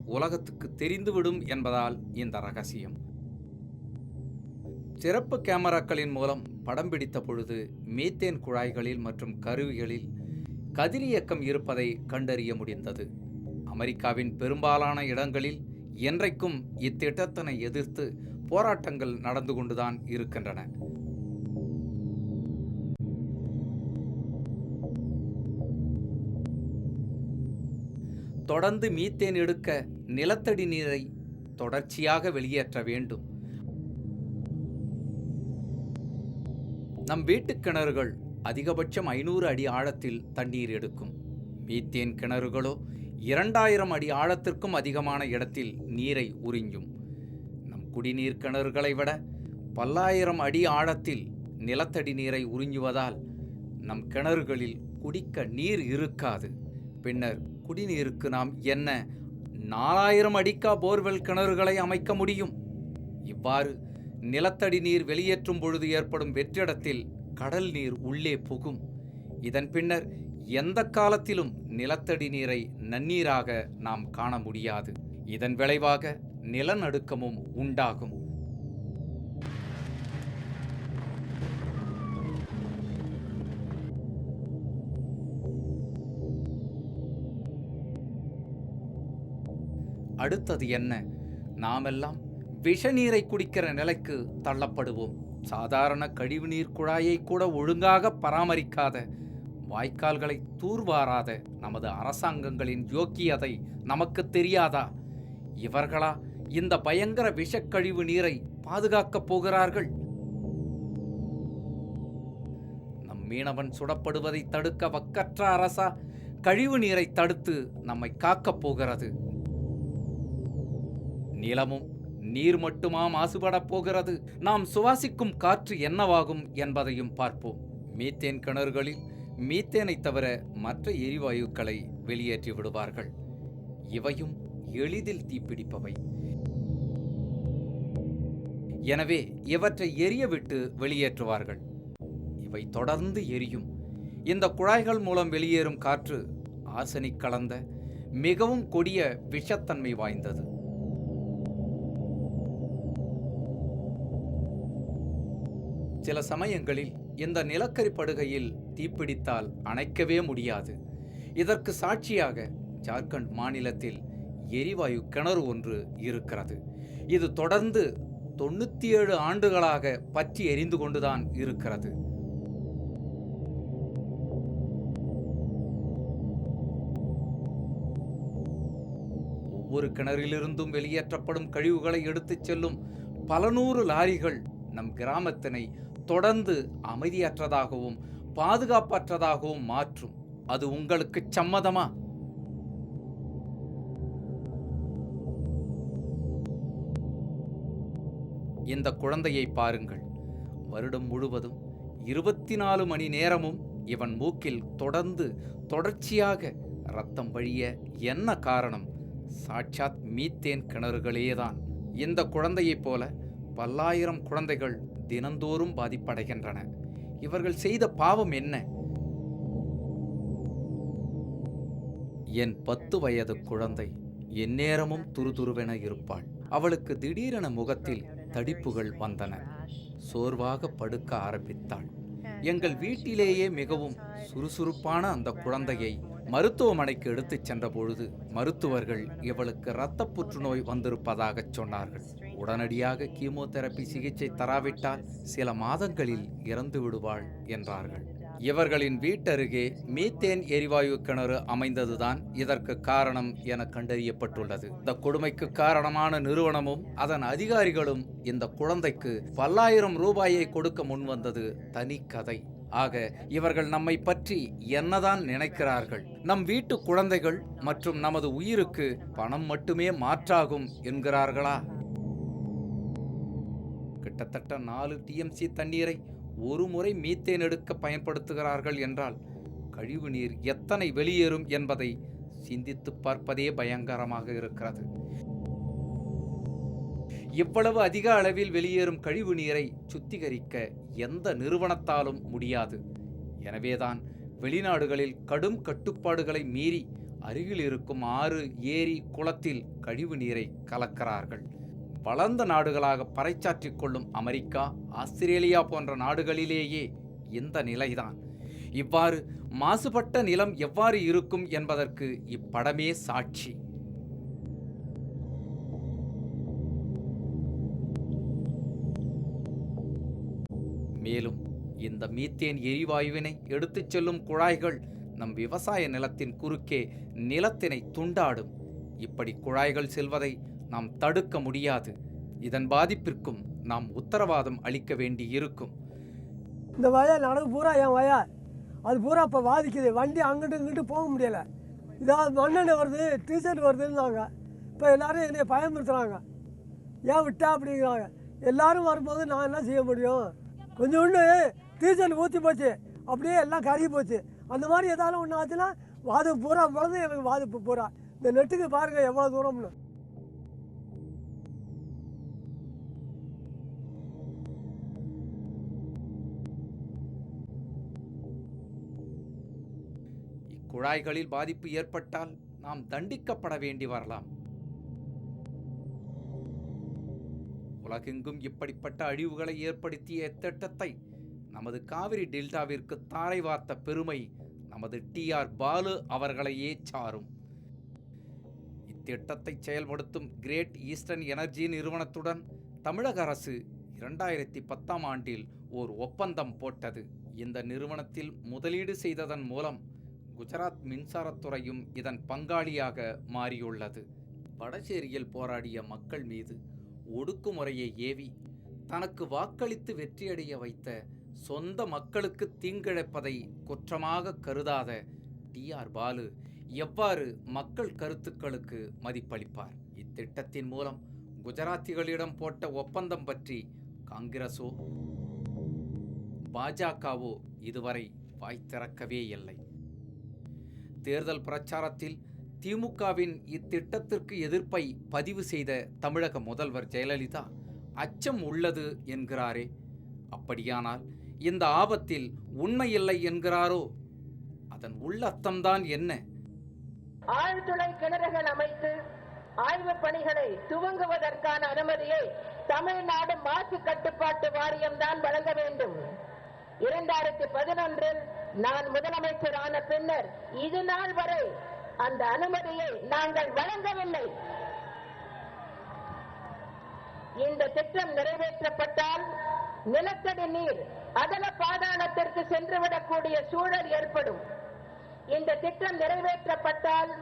உலகத்துக்கு தெரிந்துவிடும் என்பதால் இந்த ரகசியம். சிறப்பு கேமராக்களின் மூலம் படம் பிடித்த பொழுது மீத்தேன் குழாய்களில் மற்றும் கருவிகளில் கதிரியக்கம் இருப்பதை கண்டறிய முடிந்தது. அமெரிக்காவின் பெரும்பாலான இடங்களில் என்றைக்கும் இத்திட்டத்தினை எதிர்த்து போராட்டங்கள் நடந்து கொண்டுதான் இருக்கின்றன. தொடர்ந்து மீத்தேன் எடுக்க நிலத்தடி நீரை தொடர்ச்சியாக வெளியேற்ற வேண்டும். நம் வீட்டுக் கிணறுகள் அதிகபட்சம் 500 அடி ஆழத்தில் தண்ணீர் எடுக்கும். மீத்தேன் கிணறுகளோ 2000 அடி ஆழத்திற்கும் அதிகமான இடத்தில் நீரை உறிஞ்சும். நம் குடிநீர் கிணறுகளை விட பல்லாயிரம் அடி ஆழத்தில் நிலத்தடி நீரை உறிஞ்சுவதால் நம் கிணறுகளில் குடிக்க நீர் இருக்காது. பின்னர் குடிநீருக்கு நாம் என்ன 4000 அடிக்கா போர்வெல் கிணறுகளை அமைக்க முடியும்? இவ்வாறு நிலத்தடி நீர் வெளியேற்றும் பொழுது ஏற்படும் வெற்றிடத்தில் கடல் நீர் உள்ளே புகும். இதன் பின்னர் எந்த காலத்திலும் நிலத்தடி நீரை நன்னீராக நாம் காண முடியாது. இதன் விளைவாக நிலநடுக்கமும் உண்டாகும். அடுத்தது என்ன? நாமெல்லாம் விஷநீரை குடிக்கிற நிலைக்கு தள்ளப்படுவோம். சாதாரண கழிவுநீர் குழாயை கூட ஒழுங்காக பராமரிக்காத, வாய்க்கால்களை தூர்வாராத நமது அரசாங்கங்களின் யோக்கியதை நமக்கு தெரியாதா? இவர்களா இந்த பயங்கர விஷக்கழிவு நீரை பாதுகாக்கப் போகிறார்கள்? நம் மீனவன் சுடப்படுவதை தடுக்க வக்கற்ற அரசா கழிவு நீரை தடுத்து நம்மை காக்கப் போகிறது? நிலமும் நீர் மட்டுமா மாசுபடப் போகிறது? நாம் சுவாசிக்கும் காற்று என்னவாகும் என்பதையும் பார்ப்போம். மீத்தேன் கிணறுகளில் மீத்தேனை தவிர மற்ற எரிவாயுக்களை வெளியேற்றி விடுவார்கள். இவையும் எளிதில் தீப்பிடிப்பவை. எனவே இவற்றை எரியவிட்டு வெளியேற்றுவார்கள். இவை தொடர்ந்து எரியும். இந்த குழாய்கள் மூலம் வெளியேறும் காற்று ஆர்சனிக் கலந்த மிகவும் கொடிய விஷத்தன்மை வாய்ந்தது. சில சமயங்களில் இந்த நிலக்கரி படுகையில் தீப்பிடித்தால் அணைக்கவே முடியாது. இதற்கு சாட்சியாக ஜார்க்கண்ட் மாநிலத்தில் எரிவாயு கிணறு ஒன்று இருக்கிறது. இது தொடர்ந்து 97 ஆண்டுகளாக பற்றி எரிந்து கொண்டுதான் இருக்கிறது. ஒவ்வொரு கிணறிலிருந்தும் வெளியேற்றப்படும் கழிவுகளை எடுத்துச் செல்லும் பல நூறு லாரிகள் நம் கிராமத்தினை தொடர்ந்து அமைதியற்றதாகவும் பாதுகாப்பற்றதாகவும் மாற்றும். அது உங்களுக்கு சம்மதமா? இந்த குழந்தையை பாருங்கள். வருடம் முழுவதும் 24 மணி நேரமும் இவன் மூக்கில் தொடர்ச்சியாக இரத்தம் வழிய என்ன காரணம்? சாட்சாத் மீத்தேன் கிணறுகளேதான். இந்த குழந்தையைப் போல பல்லாயிரம் குழந்தைகள் தினந்தோறும் பாதிப்படைகின்றன. இவர்கள் செய்த பாவம் என்ன? என் 10 வயது குழந்தை எந்நேரமும் துருதுருவென இருப்பாள். அவளுக்கு திடீரென முகத்தில் தடிப்புகள் வந்தன. சோர்வாக படுக்க ஆரம்பித்தாள். எங்கள் வீட்டிலேயே மிகவும் சுறுசுறுப்பான அந்த குழந்தையை மருத்துவமனைக்கு எடுத்துச் சென்ற பொழுது மருத்துவர்கள் இவளுக்கு இரத்த புற்றுநோய் வந்திருப்பதாக சொன்னார்கள். உடனடியாக கீமோதெரபி சிகிச்சை தராவிட்டால் சில மாதங்களில் இறந்து விடுவாள் என்றார்கள். இவர்களின் வீட்டருகே மீத்தேன் எரிவாயு கிணறு அமைந்ததுதான் இதற்கு காரணம் என கண்டறியப்பட்டுள்ளது. இந்த கொடுமைக்கு காரணமான நிறுவனமும் அதன் அதிகாரிகளும் இந்த குழந்தைக்கு பல்லாயிரம் ரூபாயை கொடுக்க முன்வந்தது தனி கதை. ஆக இவர்கள் நம்மை பற்றி என்னதான் நினைக்கிறார்கள்? நம் வீட்டு குழந்தைகள் மற்றும் நமது உயிருக்கு பணம் மட்டுமே மாற்றாகும் என்கிறார்களா? கிட்டத்தட்ட 4 TMC தண்ணீரை ஒரு முறை மீத்தேன் எடுக்க பயன்படுத்துகிறார்கள் என்றால் கழிவு நீர் எத்தனை வெளியேறும் என்பதை சிந்தித்து பார்ப்பதே பயங்கரமாக இருக்கிறது. இவ்வளவு அதிக அளவில் வெளியேறும் கழிவு நீரை சுத்திகரிக்க எந்த நிறுவனத்தாலும் முடியாது. எனவேதான் வெளிநாடுகளில் கடும் கட்டுப்பாடுகளை மீறி அருகில் இருக்கும் ஆறு, ஏரி, குளத்தில் கழிவு நீரை கலக்கிறார்கள். வளர்ந்த நாடுகளாக பறைசாற்றிக் கொள்ளும் அமெரிக்கா, ஆஸ்திரேலியா போன்ற நாடுகளிலேயே இந்த நிலைதான். இவ்வாறு மாசுபட்ட நிலம் எவ்வாறு இருக்கும் என்பதற்கு இப்படமே சாட்சி. மேலும் இந்த மீத்தேன் எரிவாயுவினை எடுத்துச் செல்லும் குழாய்கள் நம் விவசாய நிலத்தின் குறுக்கே நிலத்தினை துண்டாடும். இப்படி குழாய்கள் செல்வதை நாம் தடுக்க முடியாது. இதன் பாதிப்பிற்கும் நாம் உத்தரவாதம் அளிக்க வேண்டி இருக்கும். இந்த வயல் நடக்கு பூரா என் வயல், அது பூரா இப்போ பாதிக்குது. வண்டி அங்கிட்டு இங்கிட்டு போக முடியலை. இதாவது மண்ணெண்ணெய் வருது, டீசல் வருதுன்னாங்க. இப்போ எல்லோரும் என்னை பயமுறுத்துகிறாங்க. ஏன் விட்டா அப்படிங்கிறாங்க. எல்லோரும் வரும்போது நான் என்ன செய்ய முடியும்? கொஞ்சோண்டு டீசல் ஊற்றி போச்சு, அப்படியே எல்லாம் கருகி போச்சு. அந்த மாதிரி ஏதாவது ஒன்று ஆச்சுன்னா பாதிப்பு பூரா பிறந்து எனக்கு பாதிப்பு பூரா. இந்த நெட்டுக்கு பாருங்கள் எவ்வளோ தூரம்னு. இக்குழாய்களில் பாதிப்பு ஏற்பட்டால் நாம் தண்டிக்கப்பட வேண்டி வரலாம். உலகெங்கும் இப்படிப்பட்ட அழிவுகளை ஏற்படுத்திய திட்டத்தை நமது காவிரி டெல்டாவிற்கு தாரை வார்த்த பெருமை நமது டிஆர் பாலு அவர்களையே சாரும். இத்திட்டத்தை செயல்படுத்தும் கிரேட் ஈஸ்டர்ன் எனர்ஜி நிறுவனத்துடன் தமிழக அரசு 2010ஆம் ஆண்டில் ஓர் ஒப்பந்தம் போட்டது. இந்த நிறுவனத்தில் முதலீடு செய்ததன் மூலம் குஜராத் மின்சாரத்துறையும் இதன் பங்காளியாக மாறியுள்ளது. வடசேரியில் போராடிய மக்கள் மீது ஒடுக்குமுறையை ஏவி தனக்கு வாக்களித்து வெற்றியடைய வைத்த சொந்த மக்களுக்கு தீங்கிழைப்பதை குற்றமாக கருதாத டிஆர் பாலு எவ்வாறு மக்கள் கருத்துக்களுக்கு மதிப்பளிப்பார்? இத்திட்டத்தின் மூலம் குஜராத்திகளிடம் போட்ட ஒப்பந்தம் பற்றி காங்கிரஸோ பாஜகவோ இதுவரை வாய் திறக்கவே இல்லை. தேர்தல் பிரச்சாரத்தில் திமுகவின் இத்திட்டத்திற்கு எதிர்ப்பை பதிவு செய்த தமிழக முதல்வர் ஜெயலலிதா அச்சம் உள்ளது என்கிறாரே. அப்படியானால் இந்த ஆபத்தில் உண்மையில்லை என்கிறாரோ? அதன் உள்ளர்த்தம்தான் என்ன? ஆழ்துளை கிணறுகள் அமைத்து ஆய்வு பணிகளை துவங்குவதற்கான அனுமதியை தமிழ்நாடு மாசு கட்டுப்பாட்டு வாரியம் தான் வழங்க வேண்டும். 2011 நான் முதலமைச்சரான பின்னர் இது நாள் வரை அந்த அனுமதியை நாங்கள் வழங்கவில்லை. இந்த திட்டம் நிறைவேற்றப்பட்டால் நிலத்தடி நீர் அதல பாதாளத்திற்கு சென்றுவிடக்கூடிய சூழல் ஏற்படும். இந்த திட்டம் நிறைவேற்றப்பட்டால்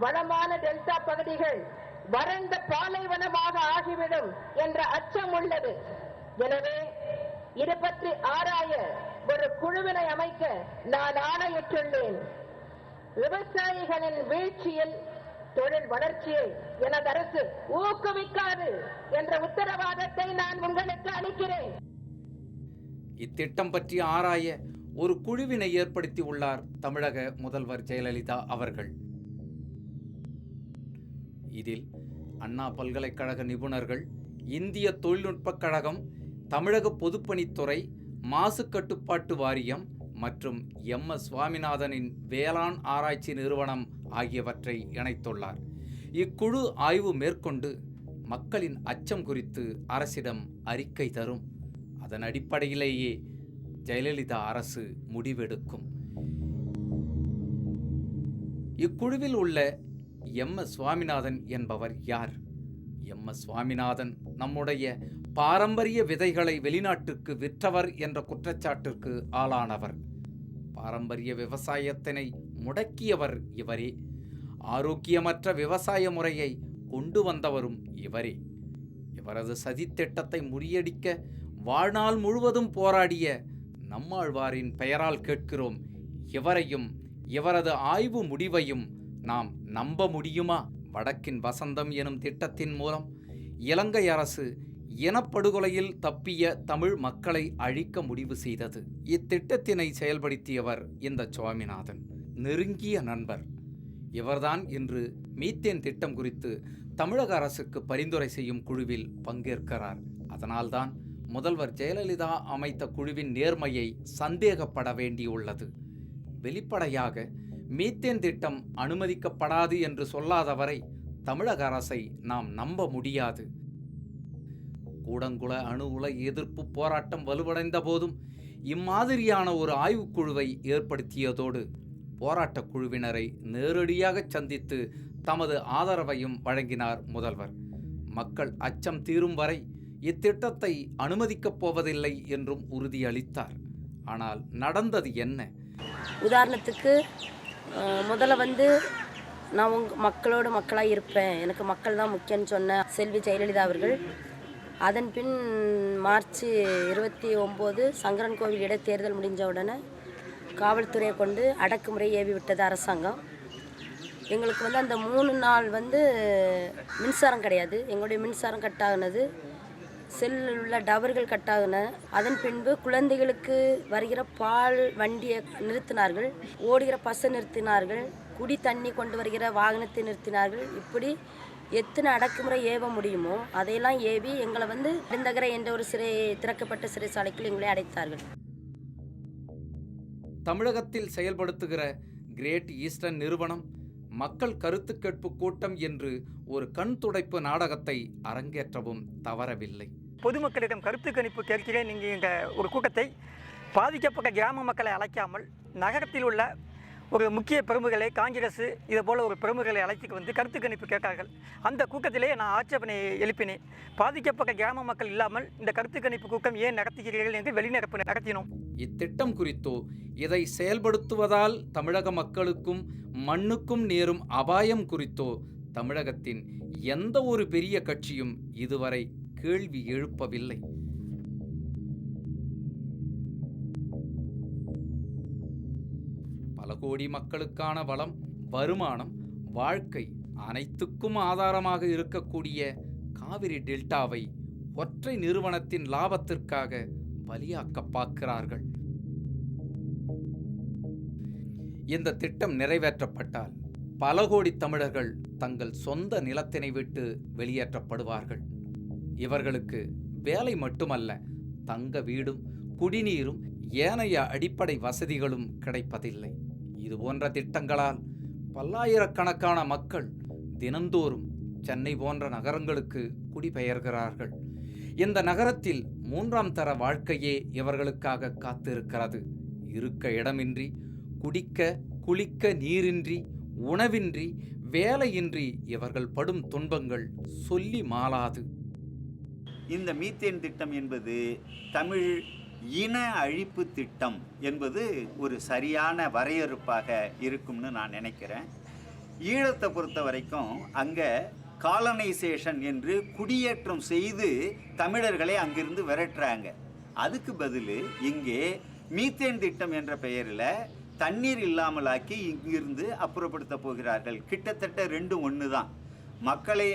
வளமான டெல்டா பகுதிகள் வறண்ட பாலைவனமாக ஆகிவிடும் என்ற அச்சம் உள்ளது. எனவே இது பற்றி ஆராய ஒரு குழுவினை அமைக்க நான் ஆணையிட்டுள்ளேன். விவசாயிகளின் வீழ்ச்சியில் தொழில் வளர்ச்சியை எனது அரசு ஊக்குவிக்காது என்ற உத்தரவாதத்தை நான் உங்களுக்கு அளிக்கிறேன். இத்திட்டம் பற்றி ஆராய ஒரு குழுவினை ஏற்படுத்தி உள்ளார் தமிழக முதல்வர் ஜெயலலிதா அவர்கள். இதில் அண்ணா பல்கலைக்கழக நிபுணர்கள், இந்திய தொழில்நுட்பக் கழகம், தமிழக பொதுப்பணித்துறை, மாசு கட்டுப்பாட்டு வாரியம் மற்றும் MS சுவாமிநாதனின் வேளாண் ஆராய்ச்சி நிறுவனம் ஆகியவற்றை இணைத்துள்ளார். இக்குழு ஆய்வு மேற்கொண்டு மக்களின் அச்சம் குறித்து அரசிடம் அறிக்கை தரும். அதன் அடிப்படையிலேயே ஜெயலலிதா அரசு முடிவெடுக்கும். இக்குழுவில் உள்ள MS சுவாமிநாதன் என்பவர் யார்? MS சுவாமிநாதன் நம்முடைய பாரம்பரிய விதைகளை வெளிநாட்டுக்கு விற்றவர் என்ற குற்றச்சாட்டிற்கு ஆளானவர். பாரம்பரிய விவசாயத்தினை முடக்கியவர் இவரே. ஆரோக்கியமற்ற விவசாய முறையை கொண்டு வந்தவரும் இவரே. இவரது சதித்திட்டத்தை முறியடிக்க வாழ்நாள் முழுவதும் போராடிய நம்மாழ்வாரின் பெயரால் கேட்கிறோம். இவரையும் இவரது ஆய்வு முடிவையும் நாம் நம்ப முடியுமா? வடக்கின் வசந்தம் எனும் திட்டத்தின் மூலம் இலங்கை அரசு இனப்படுகொலையில் தப்பிய தமிழ் மக்களை அழிக்க முடிவு செய்தது. இத்திட்டத்தினை செயல்படுத்தியவர் இந்த சுவாமிநாதன். நெருங்கிய நண்பர் இவர்தான் இன்று மீத்தேன் திட்டம் குறித்து தமிழக அரசுக்கு பரிந்துரை செய்யும் குழுவில் பங்கேற்கிறார். அதனால்தான் முதல்வர் ஜெயலலிதா அமைத்த குழுவின் நேர்மையை சந்தேகப்பட வேண்டியுள்ளது. வெளிப்படையாக மீத்தேன் திட்டம் அனுமதிக்கப்படாது என்று சொல்லாதவரை தமிழக அரசை நாம் நம்ப முடியாது. கூடங்குள அணு உலை எதிர்ப்பு போராட்டம் வலுவடைந்த போதும் இம்மாதிரியான ஒரு ஆய்வுக்குழுவை ஏற்படுத்தியதோடு போராட்டக் குழுவினரை நேரடியாக சந்தித்து தமது ஆதரவையும் வழங்கினார் முதல்வர். மக்கள் அச்சம் தீரும் வரை இத்திட்டத்தை அனுமதிக்கப் போவதில்லை என்றும் உறுதியளித்தார். ஆனால் நடந்தது என்ன? உதாரணத்துக்கு முதல்ல நான் மக்களோட மக்களாக இருப்பேன், எனக்கு மக்கள் தான் முக்கியம்னு சொன்ன செல்வி ஜெயலலிதா அவர்கள் அதன் பின் மார்ச் 29 சங்கரன் கோவில் இடைத்தேர்தல் முடிஞ்ச உடனே காவல்துறையை கொண்டு அடக்குமுறை ஏவி விட்டது அரசாங்கம். எங்களுக்கு அந்த 3 நாள் மின்சாரம் கிடையாது. எங்களுடைய மின்சாரம் கட் ஆகினது, செல்லில் உள்ள டவர்கள் கட் ஆகின. அதன் பின்பு குழந்தைகளுக்கு வருகிற பால் வண்டியை நிறுத்தினார்கள், ஓடுகிற பஸ்ஸை நிறுத்தினார்கள், குடி தண்ணி கொண்டு வருகிற வாகனத்தை நிறுத்தினார்கள். இப்படி எத்தனை அடக்குமுறை ஏவ முடியுமோ அதையெல்லாம் ஏவி எங்களை பெருந்தகரை என்ற ஒரு திறக்கப்பட்ட சிறைச்சாலைக்குள் எங்களை அடைத்தார்கள். தமிழகத்தில் செயல்படுத்துகிற கிரேட் ஈஸ்டர்ன் நிறுவனம் மக்கள் கருத்து கேட்பு கூட்டம் என்று ஒரு கண் துடைப்பு நாடகத்தை அரங்கேற்றவும் தவறவில்லை. பொதுமக்களிடம் கருத்து கணிப்பு கேட்கிறேன். நீங்கள் இந்த ஒரு கூட்டத்தை பாதிக்கப்பட்ட கிராம மக்களை அழைக்காமல் நகரத்தில் உள்ள ஒரு முக்கிய பிரமுகர்களை, காங்கிரஸ் இது போல் ஒரு பிரமுகர்களை அழைத்து கருத்து கணிப்பு கேட்டார்கள். அந்த கூட்டத்திலே நான் ஆட்சேபனை எழுப்பினேன். பாதிக்கப்பட்ட கிராம மக்கள் இல்லாமல் இந்த கருத்து கணிப்பு கூட்டம் ஏன் நடத்துகிறீர்கள் என்று வெளிநடப்பு நடத்தினோம். இத்திட்டம் குறித்தோ இதை செயல்படுத்துவதால் தமிழக மக்களுக்கும் மண்ணுக்கும் நேரும் அபாயம் குறித்தோ தமிழகத்தின் எந்த ஒரு பெரிய கட்சியும் இதுவரை கேள்வி எழுப்பவில்லை. பல கோடி மக்களுக்கான வளம், வருமானம், வாழ்க்கை அனைத்துக்கும் ஆதாரமாக இருக்கக்கூடிய காவிரி டெல்டாவை ஒற்றை நிறுவனத்தின் லாபத்திற்காக பலியாக்க பார்க்கிறார்கள். இந்த திட்டம் நிறைவேற்றப்பட்டால் பல கோடி தமிழர்கள் தங்கள் சொந்த நிலத்தினை விட்டு வெளியேற்றப்படுவார்கள். இவர்களுக்கு வேலை மட்டுமல்ல, தங்க வீடும், குடிநீரும், ஏனைய அடிப்படை வசதிகளும் கிடைப்பதில்லை. இதுபோன்ற திட்டங்களால் பல்லாயிரக்கணக்கான மக்கள் தினந்தோறும் சென்னை போன்ற நகரங்களுக்கு குடிபெயர்கிறார்கள். இந்த நகரத்தில் 3ஆம் தர வாழ்க்கையே இவர்களுக்காக காத்திருக்கிறது. இருக்க இடமின்றி, குடிக்க குளிக்க நீரின்றி, உணவின்றி, வேலையின்றி இவர்கள் படும் துன்பங்கள் சொல்லி மாளாது. இந்த மீத்தேன் திட்டம் என்பது தமிழ் இன அழிப்பு திட்டம் என்பது ஒரு சரியான வரையறுப்பாக இருக்கும்னு நான் நினைக்கிறேன். ஈழத்தை பொறுத்த வரைக்கும் அங்கே காலனைசேஷன் என்று குடியேற்றம் செய்து தமிழர்களை அங்கிருந்து விரட்டுறாங்க. அதுக்கு பதில் இங்கே மீத்தேன் திட்டம் என்ற பெயரில் தண்ணீர் இல்லாமலாக்கி இங்கிருந்து அப்புறப்படுத்த போகிறார்கள். கிட்டத்தட்ட 2 ஒன்று தான். மக்களை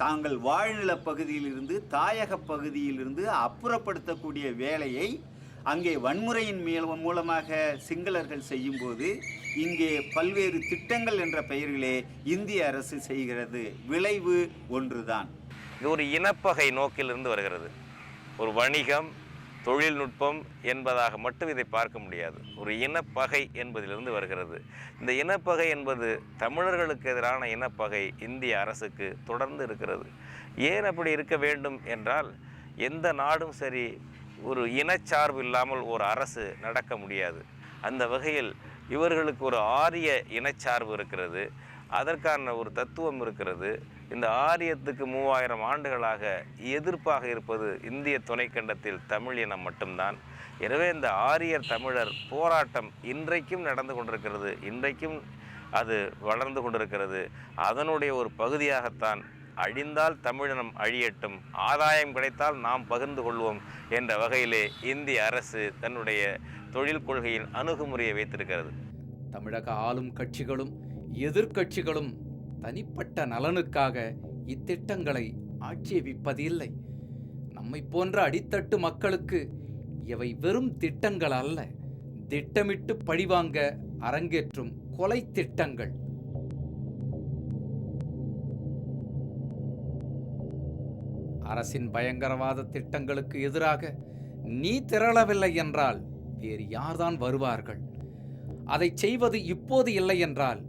தாங்கள் வாழ்நில பகுதியிலிருந்து, தாயக பகுதியிலிருந்து அப்புறப்படுத்தக்கூடிய வேலையை அங்கே வன்முறையின் மூலமாக சிங்களர்கள் செய்யும்போது இங்கே பல்வேறு திட்டங்கள் என்ற பெயர்களே இந்திய அரசு செய்கிறது. விளைவு ஒன்றுதான். இது ஒரு இனப்பகை நோக்கிலிருந்து வருகிறது. ஒரு வணிகம், தொழில்நுட்பம் என்பதாக மட்டும் இதை பார்க்க முடியாது. ஒரு இனப்பகை என்பதிலிருந்து வருகிறது. இந்த இனப்பகை என்பது தமிழர்களுக்கு எதிரான இனப்பகை இந்திய அரசுக்கு தொடர்ந்து இருக்கிறது. ஏன் அப்படி இருக்க வேண்டும் என்றால், எந்த நாடும் சரி ஒரு இனச்சார்பு இல்லாமல் ஒரு அரசு நடக்க முடியாது. அந்த வகையில் இவர்களுக்கு ஒரு ஆரிய இனச்சார்பு இருக்கிறது. அதற்கான ஒரு தத்துவம் இருக்கிறது. இந்த ஆரியத்துக்கு 3000 ஆண்டுகளாக எதிர்ப்பாக இருப்பது இந்திய துணைக்கண்டத்தில் தமிழ் இனம் மட்டும்தான். எனவே இந்த ஆரியர் தமிழர் போராட்டம் இன்றைக்கும் நடந்து கொண்டிருக்கிறது. இன்றைக்கும் அது வளர்ந்து கொண்டிருக்கிறது. அதனுடைய ஒரு பகுதியாகத்தான் அழிந்தால் தமிழினம் அழியட்டும், ஆதாயம் கிடைத்தால் நாம் பகிர்ந்து கொள்வோம் என்ற வகையிலே இந்திய அரசு தன்னுடைய தொழில் கொள்கையின் அணுகுமுறையை வைத்திருக்கிறது. தமிழக ஆளும் கட்சிகளும் எதிர்க்கட்சிகளும் தனிப்பட்ட நலனுக்காக இத்திட்டங்களை ஆட்சேபிப்பதில்லை. நம்மை போன்ற அடித்தட்டு மக்களுக்கு இவை வெறும் திட்டங்கள் அல்ல, திட்டமிட்டு பழிவாங்க அரங்கேற்றும் கொலை திட்டங்கள். அரசின் பயங்கரவாத திட்டங்களுக்கு எதிராக நீ திரளவில்லை என்றால் வேறு யார்தான் வருவார்கள்? அதை செய்வது இப்போது இல்லை என்றால்